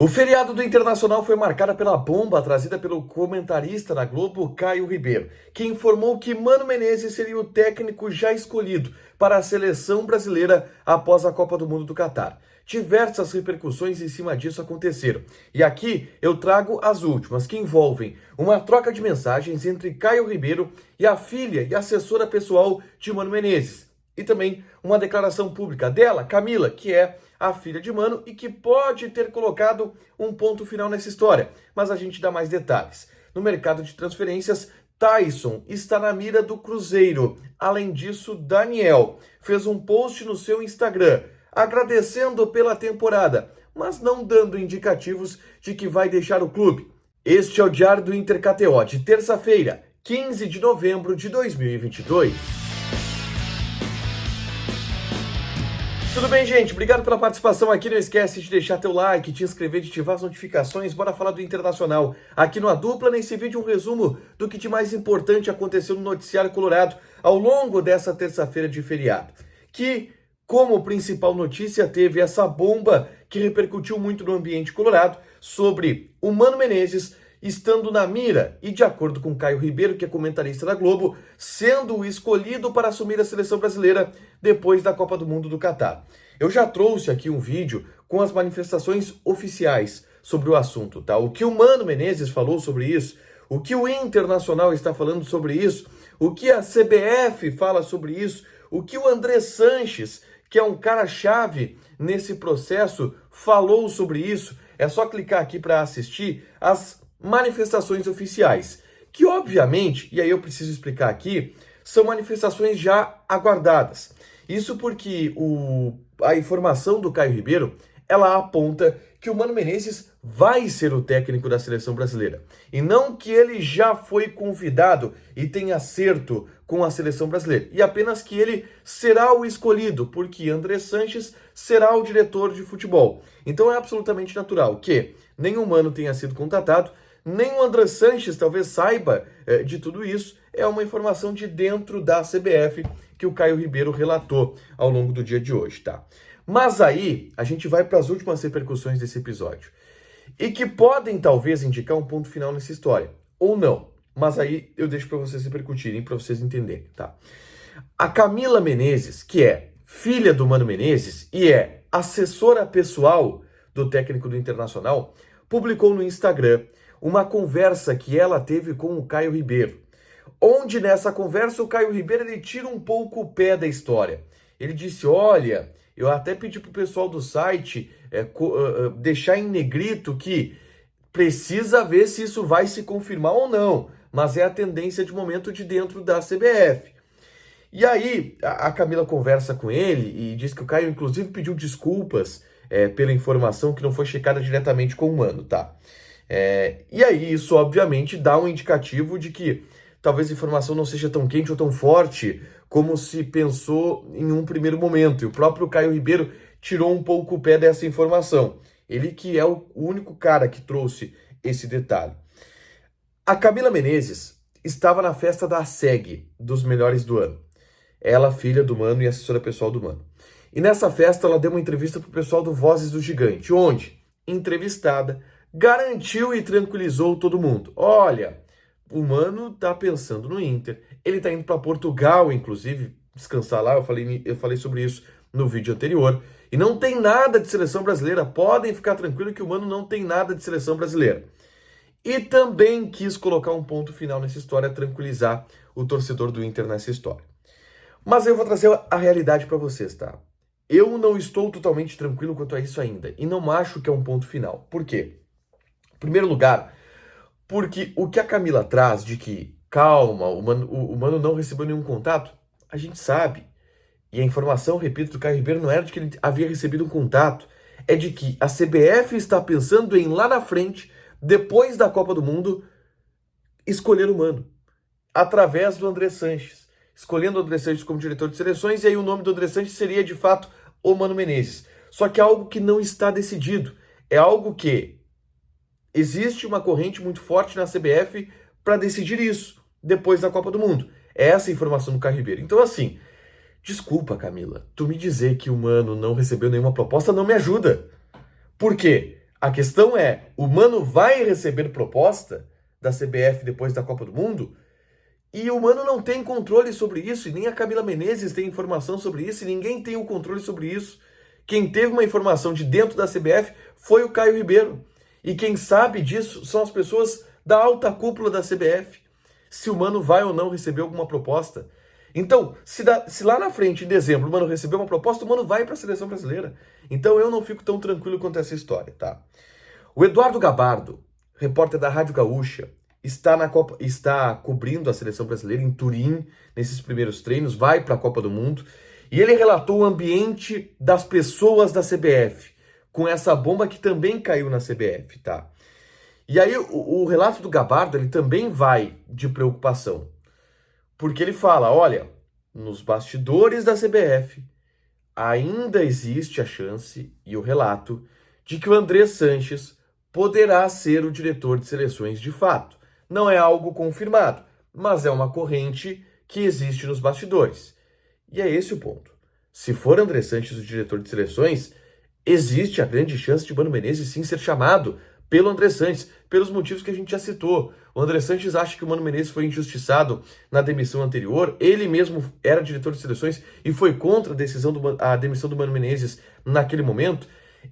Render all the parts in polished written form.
O feriado do Internacional foi marcado pela bomba trazida pelo comentarista na Globo, Caio Ribeiro, que informou que Mano Menezes seria o técnico já escolhido para a seleção brasileira após a Copa do Mundo do Catar. Diversas repercussões em cima disso aconteceram. E aqui eu trago as últimas, que envolvem uma troca de mensagens entre Caio Ribeiro e a filha e assessora pessoal de Mano Menezes. E também uma declaração pública dela, Camila, que é a filha de Mano e que pode ter colocado um ponto final nessa história. Mas a gente dá mais detalhes. No mercado de transferências, Tyson está na mira do Cruzeiro. Além disso, Daniel fez um post no seu Instagram agradecendo pela temporada, mas não dando indicativos de que vai deixar o clube. Este é o Diário do Inter KTO de terça-feira, 15 de novembro de 2022. Tudo bem, gente? Obrigado pela participação aqui. Não esquece de deixar teu like, te inscrever, de ativar as notificações. Bora falar do Internacional. Aqui no A Dupla, nesse vídeo, um resumo do que de mais importante aconteceu no noticiário colorado ao longo dessa terça-feira de feriado. Que, como principal notícia, teve essa bomba que repercutiu muito no ambiente colorado sobre o Mano Menezes estando na mira e, de acordo com Caio Ribeiro, que é comentarista da Globo, sendo o escolhido para assumir a seleção brasileira depois da Copa do Mundo do Catar. Eu já trouxe aqui um vídeo com as manifestações oficiais sobre o assunto, tá? O que o Mano Menezes falou sobre isso, o que o Internacional está falando sobre isso, o que a CBF fala sobre isso, o que o André Sanches, que é um cara-chave nesse processo, falou sobre isso. É só clicar aqui para assistir as manifestações oficiais, que obviamente, e aí eu preciso explicar aqui, são manifestações já aguardadas. Isso porque a informação do Caio Ribeiro, ela aponta que o Mano Menezes vai ser o técnico da seleção brasileira. E não que ele já foi convidado e tem acerto com a seleção brasileira. E apenas que ele será o escolhido, porque André Sanches será o diretor de futebol. Então é absolutamente natural que nem o Mano tenha sido contatado, nem o André Sanches talvez saiba de tudo isso. É uma informação de dentro da CBF que o Caio Ribeiro relatou ao longo do dia de hoje, tá? Mas aí a gente vai para as últimas repercussões desse episódio e que podem talvez indicar um ponto final nessa história, ou não. Mas aí eu deixo para vocês repercutirem, para vocês entenderem, tá? A Camila Menezes, que é filha do Mano Menezes e é assessora pessoal do técnico do Internacional, publicou no Instagram uma conversa que ela teve com o Caio Ribeiro, onde nessa conversa o Caio Ribeiro ele tira um pouco o pé da história. Ele disse, olha, eu até pedi para o pessoal do site deixar em negrito que precisa ver se isso vai se confirmar ou não, mas é a tendência de momento de dentro da CBF. E aí a Camila conversa com ele e diz que o Caio inclusive pediu desculpas pela informação que não foi checada diretamente com o Mano, tá? E aí isso obviamente dá um indicativo de que talvez a informação não seja tão quente ou tão forte como se pensou em um primeiro momento. E o próprio Caio Ribeiro tirou um pouco o pé dessa informação. Ele que é o único cara que trouxe esse detalhe. A Camila Menezes estava na festa da SEG, dos melhores do ano. Ela, filha do Mano e assessora pessoal do Mano. E nessa festa ela deu uma entrevista para o pessoal do Vozes do Gigante, onde, entrevistada, garantiu e tranquilizou todo mundo. Olha, o Mano tá pensando no Inter, ele tá indo para Portugal, inclusive, descansar lá, eu falei sobre isso no vídeo anterior, e não tem nada de seleção brasileira, podem ficar tranquilos que o Mano não tem nada de seleção brasileira. E também quis colocar um ponto final nessa história, tranquilizar o torcedor do Inter nessa história. Mas eu vou trazer a realidade para vocês, tá? Eu não estou totalmente tranquilo quanto a isso ainda, e não acho que é um ponto final. Por quê? Em primeiro lugar, porque o que a Camila traz de que, calma, o Mano não recebeu nenhum contato, a gente sabe. E a informação, repito, do Caio Ribeiro não era de que ele havia recebido um contato, é de que a CBF está pensando em, lá na frente, depois da Copa do Mundo, escolher o Mano, através do André Sanches, escolhendo o André Sanches como diretor de seleções, e aí o nome do André Sanches seria, de fato, o Mano Menezes. Só que é algo que não está decidido, é algo que existe uma corrente muito forte na CBF para decidir isso depois da Copa do Mundo. É essa a informação do Caio Ribeiro. Então, assim, desculpa, Camila, tu me dizer que o Mano não recebeu nenhuma proposta não me ajuda. Por quê? A questão é, o Mano vai receber proposta da CBF depois da Copa do Mundo? E o Mano não tem controle sobre isso, e nem a Camila Menezes tem informação sobre isso, e ninguém tem o controle sobre isso. Quem teve uma informação de dentro da CBF foi o Caio Ribeiro. E quem sabe disso são as pessoas da alta cúpula da CBF. Se o Mano vai ou não receber alguma proposta. Então, se lá na frente, em dezembro, o Mano receber uma proposta, o Mano vai para a seleção brasileira. Então eu não fico tão tranquilo quanto essa história, tá? O Eduardo Gabardo, repórter da Rádio Gaúcha, está cobrindo a seleção brasileira em Turim, nesses primeiros treinos, vai para a Copa do Mundo, e ele relatou o ambiente das pessoas da CBF, com essa bomba que também caiu na CBF, tá? E aí o relato do Gabardo, ele também vai de preocupação, porque ele fala, olha, nos bastidores da CBF, ainda existe a chance, e o relato, de que o André Sanches poderá ser o diretor de seleções de fato. Não é algo confirmado, mas é uma corrente que existe nos bastidores. E é esse o ponto. Se for André Sanches o diretor de seleções, existe a grande chance de Mano Menezes sim ser chamado pelo André Sanches, pelos motivos que a gente já citou. O André Sanches acha que o Mano Menezes foi injustiçado na demissão anterior, ele mesmo era diretor de seleções e foi contra a demissão do Mano Menezes naquele momento.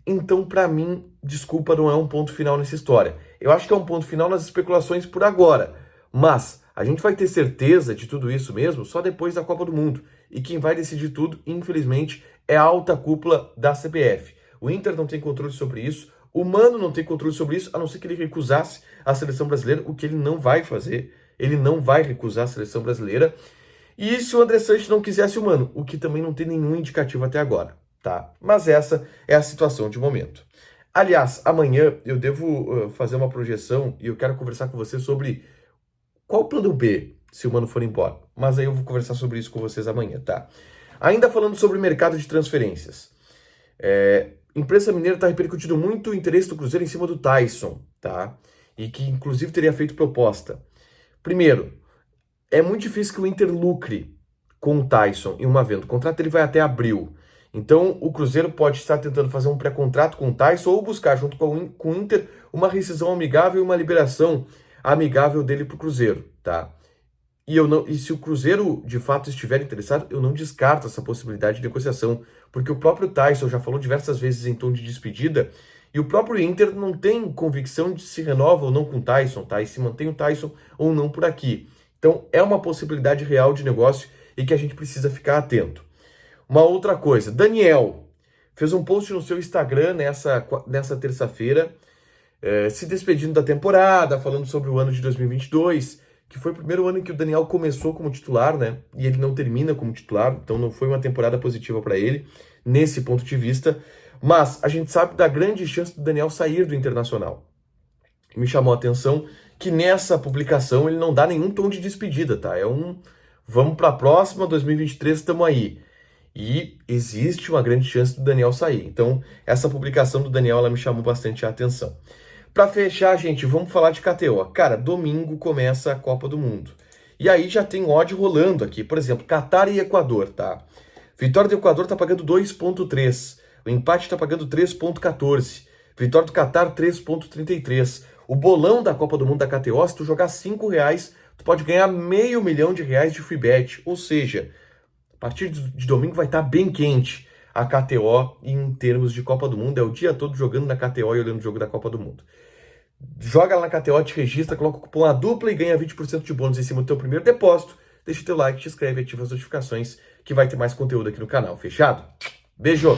Então, para mim, desculpa, não é um ponto final nessa história. Eu acho que é um ponto final nas especulações por agora, mas a gente vai ter certeza de tudo isso mesmo só depois da Copa do Mundo. E quem vai decidir tudo, infelizmente, é a alta cúpula da CBF. O Inter não tem controle sobre isso, o Mano não tem controle sobre isso, a não ser que ele recusasse a seleção brasileira, o que ele não vai fazer. Ele não vai recusar a seleção brasileira. E se o André Sanches não quisesse o Mano, o que também não tem nenhum indicativo até agora, tá? Mas essa é a situação de momento. Aliás, amanhã eu devo fazer uma projeção e eu quero conversar com você sobre qual o plano B se o Mano for embora. Mas aí eu vou conversar sobre isso com vocês amanhã, tá? Ainda falando sobre o mercado de transferências. Imprensa mineira está repercutindo muito o interesse do Cruzeiro em cima do Taison, tá? E que inclusive teria feito proposta. Primeiro, é muito difícil que o Inter lucre com o Taison em uma venda. O contrato dele vai até abril. Então o Cruzeiro pode estar tentando fazer um pré-contrato com o Taison ou buscar junto com o Inter uma rescisão amigável e uma liberação amigável dele para o Cruzeiro, tá? E se o Cruzeiro de fato estiver interessado, eu não descarto essa possibilidade de negociação, porque o próprio Taison já falou diversas vezes em tom de despedida, e o próprio Inter não tem convicção de se renova ou não com o Taison, tá? E se mantém o Taison ou não por aqui. Então é uma possibilidade real de negócio e que a gente precisa ficar atento. Uma outra coisa, Daniel fez um post no seu Instagram nessa terça-feira, se despedindo da temporada, falando sobre o ano de 2022, que foi o primeiro ano em que o Daniel começou como titular, né? E ele não termina como titular, então não foi uma temporada positiva para ele, nesse ponto de vista. Mas a gente sabe da grande chance do Daniel sair do Internacional. Me chamou a atenção que nessa publicação ele não dá nenhum tom de despedida, tá? Vamos para a próxima, 2023, estamos aí. E existe uma grande chance do Daniel sair. Então, essa publicação do Daniel, ela me chamou bastante a atenção. Para fechar, gente, vamos falar de KTO. Cara, domingo começa a Copa do Mundo. E aí já tem odd rolando aqui. Por exemplo, Catar e Equador, tá? Vitória do Equador tá pagando 2,3. O empate tá pagando 3,14. Vitória do Catar, 3,33. O bolão da Copa do Mundo da KTO, se tu jogar R$5, tu pode ganhar R$500 mil de free bet. Ou seja, a partir de domingo vai estar bem quente a KTO em termos de Copa do Mundo. É o dia todo jogando na KTO e olhando o jogo da Copa do Mundo. Joga lá na KTO, te registra, coloca o cupom A Dupla e ganha 20% de bônus em cima do teu primeiro depósito. Deixa o teu like, te inscreve, ativa as notificações que vai ter mais conteúdo aqui no canal. Fechado? Beijo!